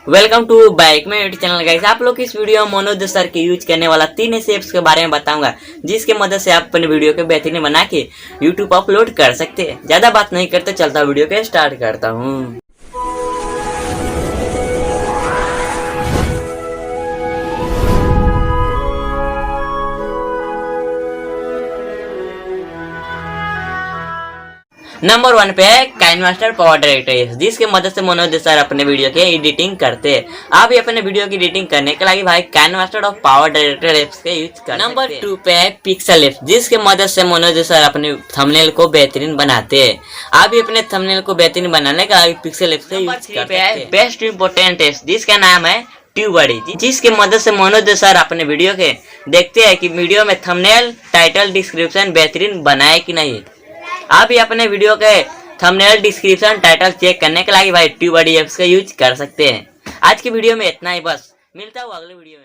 Welcome to bike में YouTube channel guys. आप लोग इस वीडियो में मनोज सर के यूज करने वाला 3 ऐसे ऐप्स के बारे में बताऊंगा जिसके मदद से आप अपने वीडियो के बेहतरीन बना के यूट्यूब पर अपलोड कर सकते हैं। ज्यादा बात नहीं करते चलता वीडियो के स्टार्ट करता हूँ। नंबर 1 पे है काइनमास्टर पावर डायरेक्टर, जिसके मदद से मनोज सर अपने वीडियो के एडिटिंग करते हैं। आप भी अपने वीडियो की एडिटिंग करने के लिए भाई काइनमास्टर और पावर डायरेक्टर एप्स के यूज कर। नंबर 2 पे है पिक्सल एप्स, जिसके मदद से मनोज सर अपने थंबनेल को बेहतरीन बनाते हैं। आप भी अपने थंबनेल को बेहतरीन बनाने का पिक्सल एप्स का यूज कर सकते हैं। बेस्ट इंपोर्टेंट एप्स, जिसका नाम है ट्यूबड़ी, जिसके मदद से मनोज सर अपने वीडियो के देखते हैं कि वीडियो में थंबनेल, टाइटल, डिस्क्रिप्शन बेहतरीन बनाए कि नहीं। आप भी अपने वीडियो के थंबनेल, डिस्क्रिप्शन, टाइटल चेक करने के लिए भाई ट्यूबड़ी एप्स का यूज कर सकते हैं। आज की वीडियो में इतना ही, बस मिलता हूँ अगले वीडियो में।